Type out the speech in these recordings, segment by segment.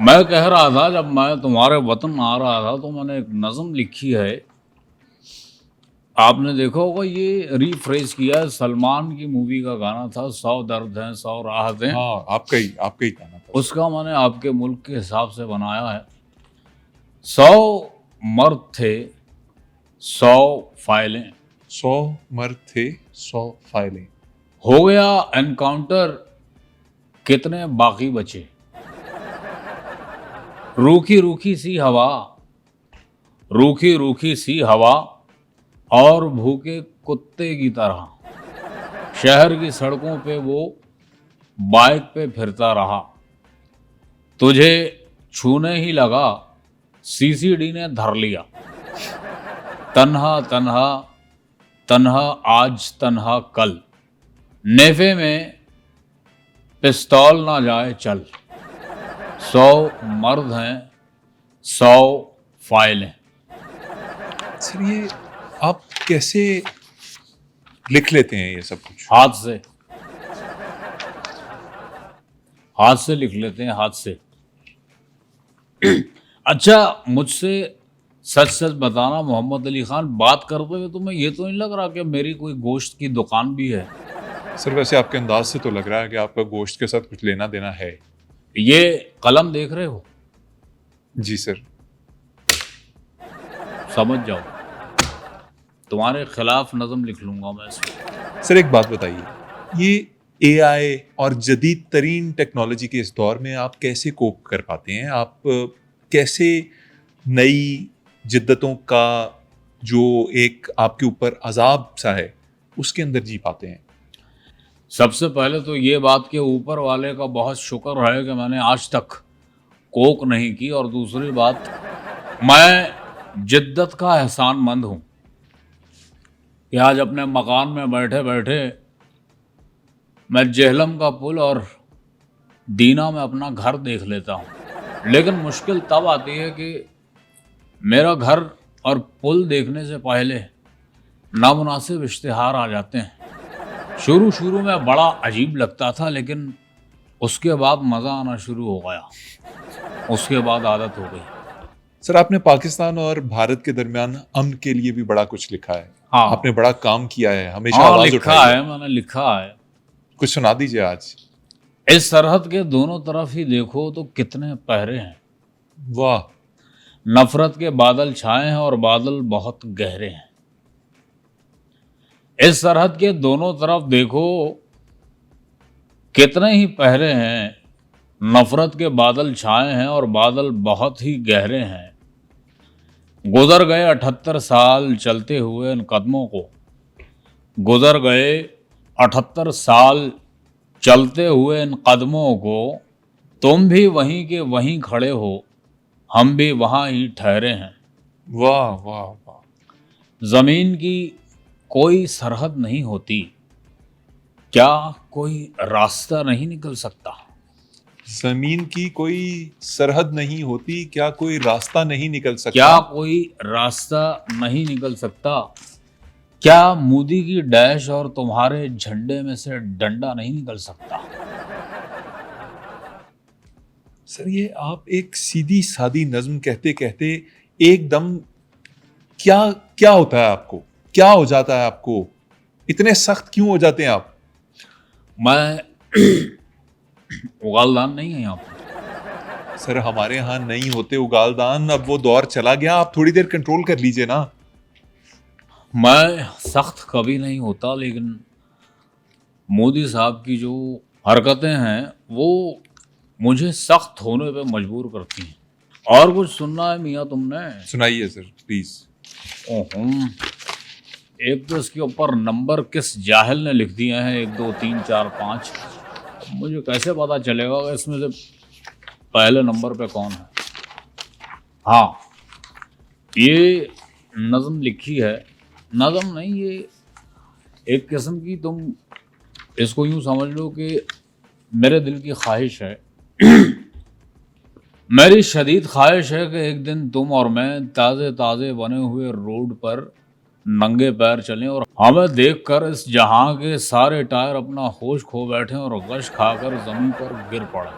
मैं कह रहा था जब मैं तुम्हारे वतन आ रहा था तो मैंने एक नज़म लिखी है। आपने देखा होगा, ये रीफ्रेश किया है, सलमान की मूवी का गाना था, 100 दर्द हैं 100 राहतें। हाँ, आपका ही गाना था सर। उसका मैंने आपके मुल्क के हिसाब से बनाया है। 100 मर्द थे 100 फाइलें, 100 मर्द थे 100 फाइलें। हो गया एनकाउंटर, कितने बाकी बचे। रूखी रूखी सी हवा, रूखी रूखी सी हवा और भूखे कुत्ते की तरह शहर की सड़कों पे वो बाइक पे फिरता रहा। तुझे छूने ही लगा, सीसीडी ने धर लिया। तन्हा तन्हा तन्हा आज तन्हा कल, नेफे में पिस्तौल ना जाए चल। 100 मर्द हैं 100 फाइलें। सर ये आप कैसे लिख लेते हैं ये सब कुछ? हाथ से लिख लेते हैं, हाथ से। अच्छा, मुझसे सच सच बताना मोहम्मद अली खान, बात करते हुए तुम्हें ये तो नहीं लग रहा कि मेरी कोई गोश्त की दुकान भी है? सर वैसे आपके अंदाज से तो लग रहा है कि आपका गोश्त के साथ कुछ लेना देना है। ये कलम देख रहे हो, जी सर। समझ जाओ, तुम्हारे खिलाफ नज़म लिख लूंगा मैं इसमें। सर एक बात बताइए, ये एआई और जदीद तरीन टेक्नोलॉजी के इस दौर में आप कैसे कोप कर पाते हैं? आप कैसे नई जिद्दतों का जो एक आपके ऊपर अजाब सा है उसके अंदर जी पाते हैं? सबसे पहले तो ये बात के ऊपर वाले का बहुत शुक्र है कि मैंने आज तक कोक नहीं की, और दूसरी बात, मैं जिद्दत का एहसानमंद हूँ कि आज अपने मकान में बैठे बैठे मैं जेहलम का पुल और दीना में अपना घर देख लेता हूँ। लेकिन मुश्किल तब आती है कि मेरा घर और पुल देखने से पहले नामुनासिब इश्तिहार आ जाते हैं। शुरू शुरू में बड़ा अजीब लगता था, लेकिन उसके बाद मज़ा आना शुरू हो गया, उसके बाद आदत हो गई। सर आपने पाकिस्तान और भारत के दरमियान अमन के लिए भी बड़ा कुछ लिखा है। हाँ, आपने बड़ा काम किया है, हमेशा हाँ आवाज लिखा उठाई है। है, मैंने लिखा है। कुछ सुना दीजिए आज। इस सरहद के दोनों तरफ ही देखो तो कितने पहरे हैं। वाह। नफरत के बादल छाए हैं और बादल बहुत गहरे हैं। इस सरहद के दोनों तरफ देखो कितने ही पहरे हैं। नफरत के बादल छाए हैं और बादल बहुत ही गहरे हैं। गुजर गए 78 साल चलते हुए इन कदमों को, गुजर गए 78 साल चलते हुए इन कदमों को। तुम भी वहीं के वहीं खड़े हो, हम भी वहां ही ठहरे हैं। वाह वाह वाह। जमीन की कोई सरहद नहीं होती, क्या कोई रास्ता नहीं निकल सकता? जमीन की कोई सरहद नहीं होती, क्या कोई रास्ता नहीं निकल सकता? क्या कोई रास्ता नहीं निकल सकता? क्या मोदी की डैश और तुम्हारे झंडे में से डंडा नहीं निकल सकता? सर ये आप एक सीधी सादी नज्म कहते कहते एकदम क्या क्या होता है आपको? क्या हो जाता है आपको? इतने सख्त क्यों हो जाते हैं आप? मैं उगालदान नहीं है यहाँ पर। सर हमारे यहाँ नहीं होते उगालदान, अब वो दौर चला गया, आप थोड़ी देर कंट्रोल कर लीजिए ना। मैं सख्त कभी नहीं होता, लेकिन मोदी साहब की जो हरकतें हैं वो मुझे सख्त होने पे मजबूर करती हैं। और कुछ सुनना है मियाँ तुमने? सुनाइए सर प्लीज। ओहो, एक तो इसके ऊपर नंबर किस जाहिल ने लिख दिए हैं, 1 2 3 4 5। मुझे कैसे पता चलेगा कि इसमें से पहले नंबर पे कौन है? हाँ, ये नज़म लिखी है, नज़म नहीं, ये एक किस्म की, तुम इसको यूं समझ लो कि मेरे दिल की ख्वाहिश है। मेरी शदीद ख्वाहिश है कि एक दिन तुम और मैं ताज़े ताज़े बने हुए रोड पर नंगे पैर चलें और हमें देखकर इस जहां के सारे टायर अपना होश खो बैठें और गश खाकर ज़मीन पर गिर पड़ें।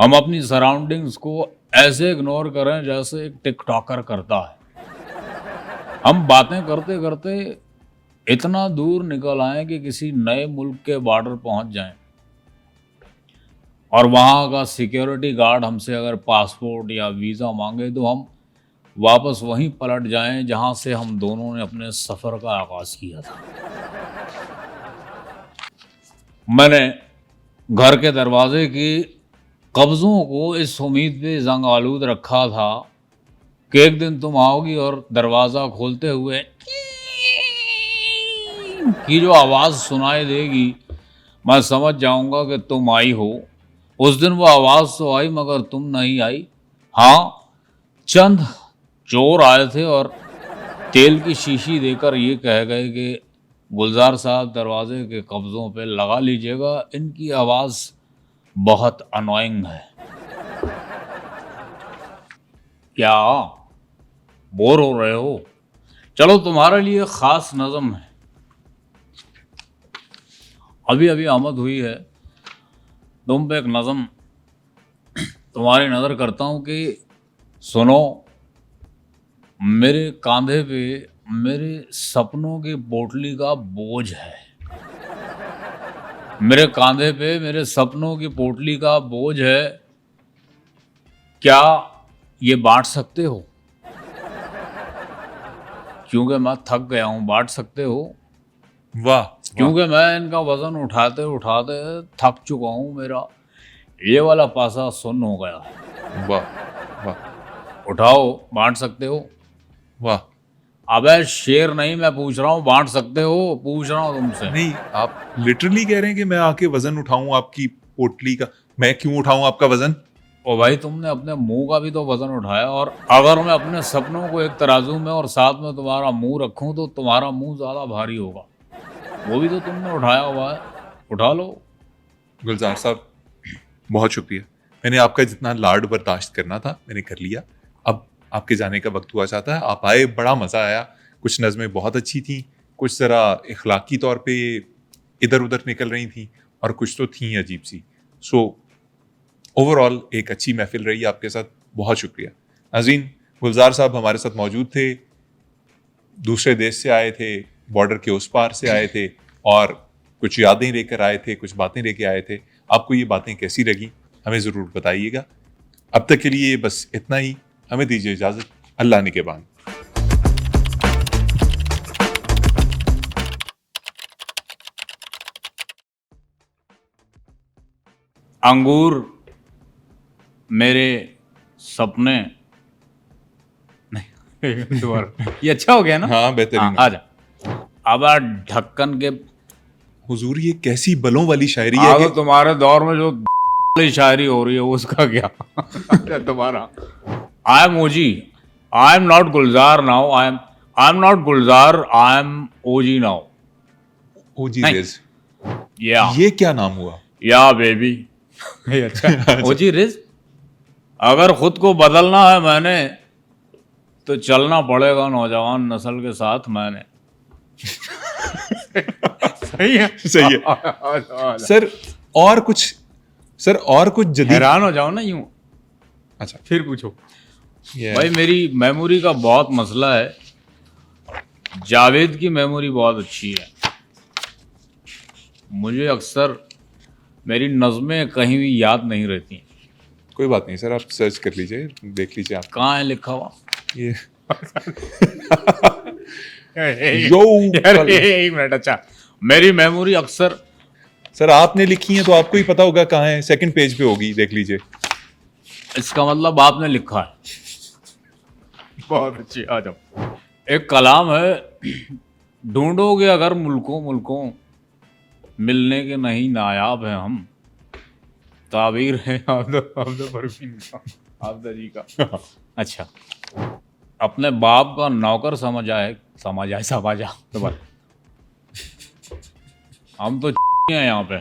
हम अपनी सराउंडिंग्स को ऐसे इग्नोर करें जैसे एक टिकटॉकर करता है। हम बातें करते करते इतना दूर निकल आए कि किसी नए मुल्क के बॉर्डर पहुंच जाएं और वहां का सिक्योरिटी गार्ड हमसे अगर पासपोर्ट या वीज़ा मांगे तो हम वापस वहीं पलट जाएं जहां से हम दोनों ने अपने सफ़र का आगाज़ किया था। मैंने घर के दरवाजे की कब्ज़ों को इस उम्मीद पे जंग आलूद रखा था कि एक दिन तुम आओगी और दरवाज़ा खोलते हुए की जो आवाज़ सुनाई देगी मैं समझ जाऊंगा कि तुम आई हो। उस दिन वो आवाज़ तो आई मगर तुम नहीं आई। हाँ, चंद चोर आए थे और तेल की शीशी देकर ये कह गए कि गुलजार साहब दरवाजे के कब्ज़ों पे लगा लीजिएगा, इनकी आवाज़ बहुत अनोइंग है। क्या बोर हो रहे हो? चलो तुम्हारे लिए ख़ास नज़म है, अभी अभी आमद हुई है। तुम पे एक नज़म तुम्हारी नज़र करता हूँ कि सुनो। मेरे कांधे पे मेरे सपनों की पोटली का बोझ है। मेरे कांधे पे मेरे सपनों की पोटली का बोझ है। क्या ये बांट सकते हो? क्योंकि मैं थक गया हूँ। बांट सकते हो? वाह, क्योंकि मैं इनका वजन उठाते उठाते थक चुका हूँ। मेरा ये वाला पासा सुन्न हो गया है। वाह वाह उठाओ, बांट सकते हो? वाह। अबे शेर नहीं, मैं पूछ रहा हूँ बांट सकते हो? पूछ रहा हूँ तुमसे। नहीं, आप लिटरली कह रहे हैं कि मैं आके वजन उठाऊं आपकी पोटली का? मैं क्यों उठाऊं आपका वजन? ओ भाई, तुमने अपने मुंह का भी तो वजन उठाया, और अगर मैं अपने सपनों को एक तराजू में और साथ में तुम्हारा मुंह रखूं तो तुम्हारा मुंह ज्यादा भारी होगा। वो भी तो तुमने उठाया हुआ है, उठा लो। गुलजार साहब, बहुत शुक्रिया। मैंने आपका जितना लाड बर्दाश्त करना था मैंने कर लिया। अब आपके जाने का वक्त हुआ चाहता है। आप आए, बड़ा मज़ा आया। कुछ नज़में बहुत अच्छी थी, कुछ ज़रा इखलाकी तौर पे इधर उधर निकल रही थी, और कुछ तो थी अजीब सी। सो ओवरऑल एक अच्छी महफिल रही आपके साथ। बहुत शुक्रिया। नाज़रीन, गुलजार साहब हमारे साथ मौजूद थे, दूसरे देश से आए थे, बॉर्डर के उस पार से आए थे, और कुछ यादें लेकर आए थे, कुछ बातें लेके आए थे। आपको ये बातें कैसी लगी हमें ज़रूर बताइएगा। अब तक के लिए बस इतना ही। हमें दीजिए इजाज़त। अल्लाह निगहबान। अंगूर मेरे सपने नहीं दोबारा ये अच्छा हो गया ना? हाँ, बेहतरीन। आजा। अब ढक्कन के हुजूर, ये कैसी बलों वाली शायरी है आगे कि तुम्हारे दौर में जो वाली शायरी हो रही है उसका क्या? तुम्हारा I am OG, I am not Gulzar now, I am not Gulzar, I am OG now. OG नहीं। रिज, या ये क्या नाम हुआ? या बेबी। अच्छा ओजी रिज। अगर खुद को बदलना है मैंने तो चलना पड़ेगा नौजवान नस्ल के साथ मैंने। सही है, सही है। सर और कुछ जदीद। हैरान हो जाओ ना यूं। अच्छा, फिर पूछो। ये भाई मेरी मेमोरी का बहुत मसला है। जावेद की मेमोरी बहुत अच्छी है। मुझे अक्सर मेरी नज़में कहीं भी याद नहीं रहती। कोई बात नहीं सर, आप सर्च कर लीजिए, देख लीजिए आप। कहाँ है लिखा हुआ? ये यार एक मिनट। अच्छा, मेरी मेमोरी अक्सर सर आपने लिखी है तो आपको ही पता होगा कहाँ है। सेकंड पेज पे होगी, देख लीजिए। इसका मतलब आपने लिखा है। बहुत अच्छी। आ जाओ। एक कलाम है, ढूंढोगे अगर मुल्कों मुल्कों, मिलने के नहीं नायाब है हम। ताबीर है आबदा परवीन का, आबदा जी का। अच्छा, अपने बाप का नौकर समझ आए दोबारा। हम तो हैं यहाँ पे,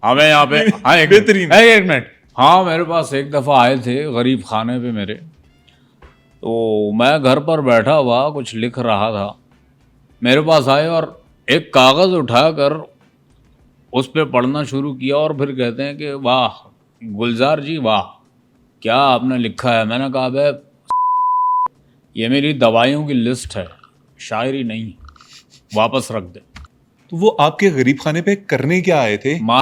हमें यहाँ पे। हाँ एक बेहतरीन। मिनट। हाँ, मेरे पास एक दफ़ा आए थे गरीब खाने पे मेरे। तो मैं घर पर बैठा हुआ कुछ लिख रहा था, मेरे पास आए और एक कागज़ उठाकर उस पे पढ़ना शुरू किया और फिर कहते हैं कि वाह गुलजार जी वाह, क्या आपने लिखा है। मैंने कहा बे ये मेरी दवाइयों की लिस्ट है, शायरी नहीं, वापस रख दे। तो वो आपके गरीब खाने पे करने क्या आए थे? माँ